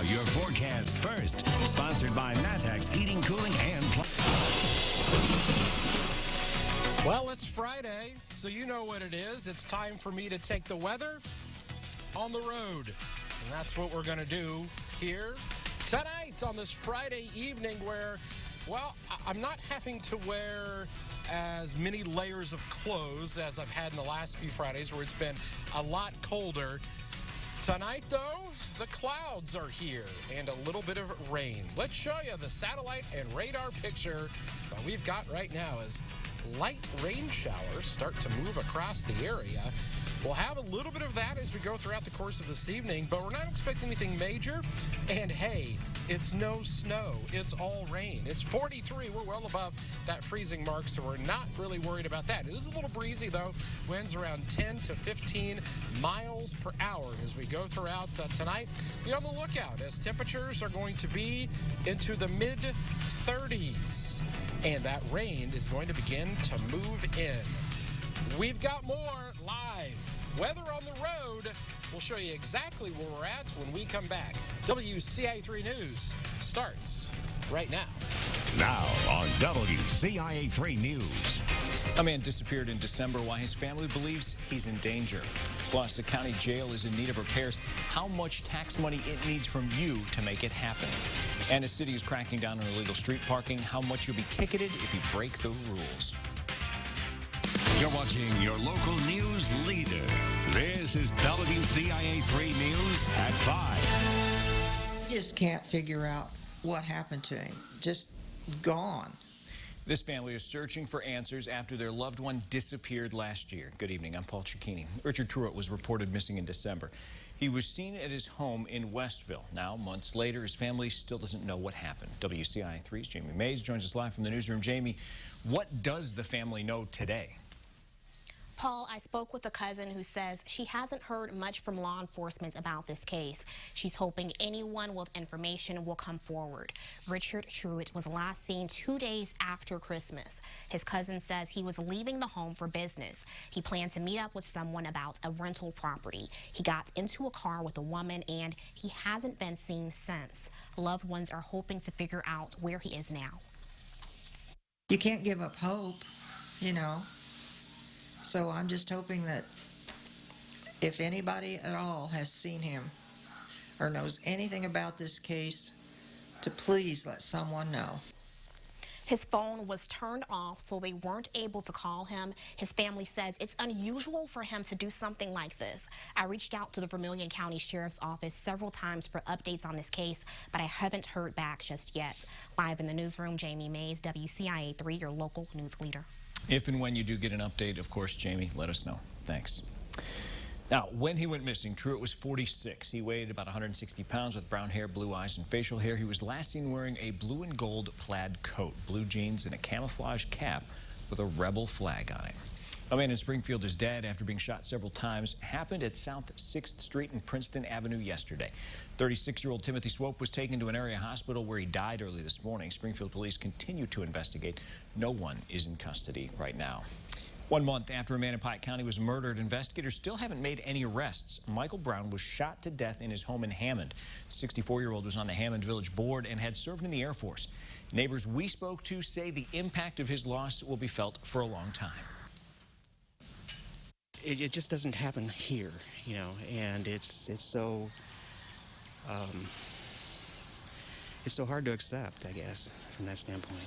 your forecast first. Sponsored by Matex Heating, Cooling, and Well, it's Friday, so you know what it is. It's time for me to take the weather on the road. And that's what we're going to do here tonight on this Friday evening where, well, I'm not having to wear as many layers of clothes as I've had in the last few Fridays where it's been a lot colder. Tonight, though, the clouds are here and a little bit of rain. Let's show you the satellite and radar picture that we've got right now as light rain showers start to move across the area. We'll have a little bit of that as we go throughout the course of this evening, but we're not expecting anything major. And hey, it's no snow. It's all rain. It's 43. We're well above that freezing mark, so we're not really worried about that. It is a little breezy, though. Winds around 10 to 15 miles per hour as we go throughout tonight. Be on the lookout as temperatures are going to be into the mid-30s. And that rain is going to begin to move in. We've got more live weather on the road. We'll show you exactly where we're at when we come back. WCIA 3 News starts right now. Now on WCIA 3 News. A man disappeared in December while his family believes he's in danger. Plus, the county jail is in need of repairs. How much tax money it needs from you to make it happen. And a city is cracking down on illegal street parking. How much you'll be ticketed if you break the rules. You're watching your local news leader. This is WCIA 3 News at 5. I just can't figure out what happened to him. Just gone. This family is searching for answers after their loved one disappeared last year. Good evening, I'm Paul Cicchini. Richard Truitt was reported missing in December. He was seen at his home in Westville. Now, months later, his family still doesn't know what happened. WCIA 3's Jamie Mays joins us live from the newsroom. Jamie, what does the family know today? Paul, I spoke with a cousin who says she hasn't heard much from law enforcement about this case. She's hoping anyone with information will come forward. Richard Truitt was last seen 2 days after Christmas. His cousin says he was leaving the home for business. He planned to meet up with someone about a rental property. He got into a car with a woman and he hasn't been seen since. Loved ones are hoping to figure out where he is now. You can't give up hope, you know. So I'm just hoping that if anybody at all has seen him or knows anything about this case, to please let someone know. His phone was turned off, so they weren't able to call him. His family says it's unusual for him to do something like this. I reached out to the Vermilion County Sheriff's Office several times for updates on this case, but I haven't heard back just yet. Live in the newsroom, Jamie Mays, WCIA 3, your local news leader. If and when you do get an update, of course, Jamie, let us know. Thanks. Now, when he went missing, Truitt was 46. He weighed about 160 pounds with brown hair, blue eyes, and facial hair. He was last seen wearing a blue and gold plaid coat, blue jeans, and a camouflage cap with a rebel flag on it. A man in Springfield is dead after being shot several times. Happened at South 6th Street and Princeton Avenue yesterday. 36-year-old Timothy Swope was taken to an area hospital where he died early this morning. Springfield police continue to investigate. No one is in custody right now. 1 month after a man in Pike County was murdered, investigators still haven't made any arrests. Michael Brown was shot to death in his home in Hammond. 64-year-old was on the Hammond Village Board and had served in the Air Force. Neighbors we spoke to say the impact of his loss will be felt for a long time. It just doesn't happen here, you know, and it's so hard to accept, I guess, from that standpoint.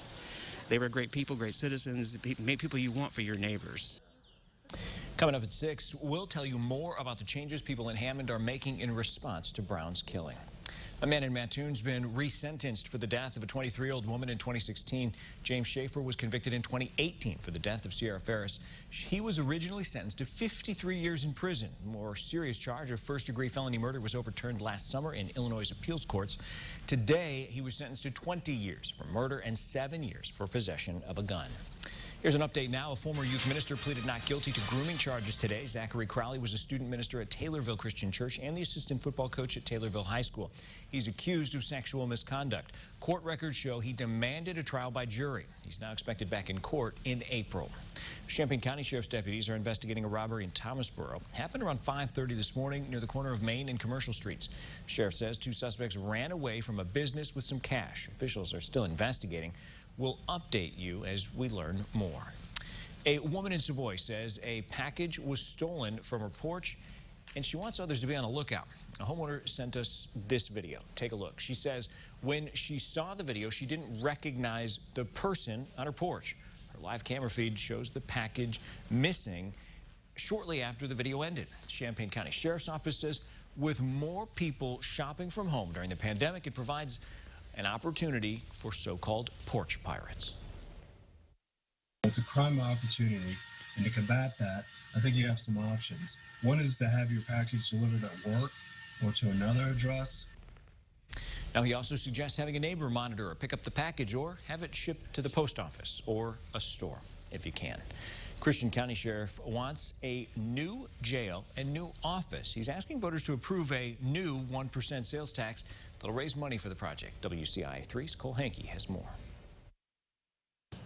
They were great people, great citizens, people you want for your neighbors. Coming up at 6, we'll tell you more about the changes people in Hammond are making in response to Brown's killing. A man in Mattoon's been resentenced for the death of a 23-year-old woman in 2016. James Schaefer was convicted in 2018 for the death of Sierra Ferris. He was originally sentenced to 53 years in prison. A more serious charge of first-degree felony murder was overturned last summer in Illinois' appeals courts. Today, he was sentenced to 20 years for murder and 7 years for possession of a gun. Here's an update now. A former youth minister pleaded not guilty to grooming charges today. Zachary Crowley was a student minister at Taylorville Christian Church and the assistant football coach at Taylorville High School. He's accused of sexual misconduct. Court records show he demanded a trial by jury. He's now expected back in court in April. Champaign County Sheriff's deputies are investigating a robbery in Thomasboro. Happened around 5:30 this morning near the corner of Main and Commercial Streets. Sheriff says 2 suspects ran away from a business with some cash. Officials are still investigating. We'll update you as we learn more. A woman in Savoy says a package was stolen from her porch, and she wants others to be on the lookout. A homeowner sent us this video. Take a look. She says when she saw the video, she didn't recognize the person on her porch. Her live camera feed shows the package missing shortly after the video ended. Champaign County Sheriff's Office says with more people shopping from home during the pandemic, it provides an opportunity for so-called porch pirates. It's a crime opportunity, and to combat that, I think you have some options. One is to have your package delivered at work or to another address. Now, he also suggests having a neighbor monitor or pick up the package or have it shipped to the post office or a store if you can. Christian County Sheriff wants a new jail and new office. He's asking voters to approve a new 1% sales tax that'll raise money for the project. WCIA 3's Cole Hankey has more.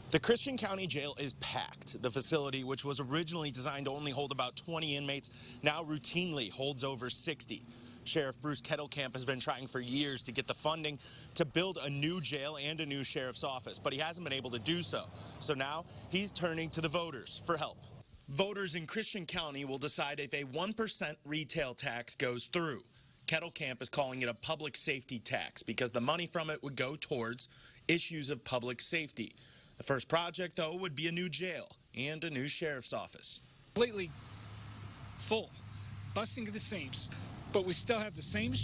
The Christian County Jail is packed. The facility, which was originally designed to only hold about 20 inmates, now routinely holds over 60. Sheriff Bruce Kettlecamp has been trying for years to get the funding to build a new jail and a new sheriff's office, but he hasn't been able to do so. So now he's turning to the voters for help. Voters in Christian County will decide if a 1% retail tax goes through. Kettlecamp is calling it a public safety tax because the money from it would go towards issues of public safety. The first project, though, would be a new jail and a new sheriff's office. Completely full, busting at the seams. But we still have the same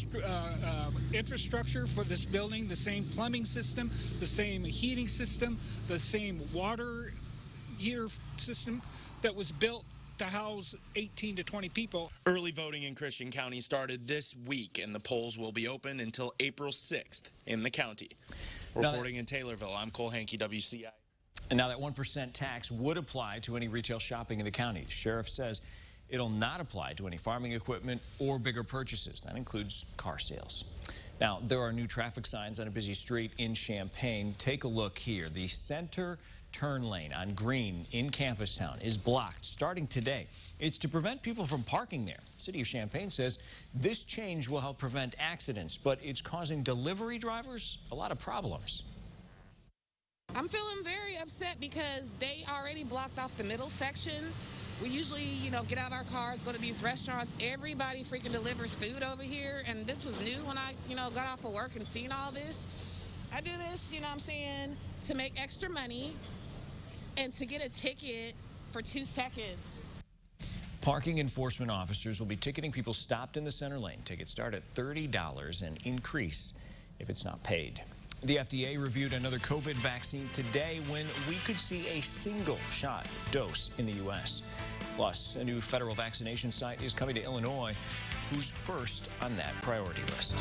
infrastructure for this building, the same plumbing system, the same heating system, the same water heater system that was built to house 18 to 20 people. Early voting in Christian County started this week, and the polls will be open until April 6th in the county. Reporting in Taylorville, I'm Cole Hankey, WCIA. And now that 1% tax would apply to any retail shopping in the county. The sheriff says it'll not apply to any farming equipment or bigger purchases. That includes car sales. Now, there are new traffic signs on a busy street in Champaign. Take a look here. The center turn lane on Green in Campus Town is blocked starting today. It's to prevent people from parking there. The city of Champaign says this change will help prevent accidents, but it's causing delivery drivers a lot of problems. I'm feeling very upset because they already blocked off the middle section. We usually, get out of our cars, go to these restaurants. Everybody freaking delivers food over here, and this was new when I, got off of work and seen all this. I do this, to make extra money and to get a ticket for 2 seconds. Parking enforcement officers will be ticketing people stopped in the center lane. Tickets start at $30 and increase if it's not paid. The FDA reviewed another COVID vaccine today when we could see a single-shot dose in the U.S. Plus, a new federal vaccination site is coming to Illinois, who's first on that priority list.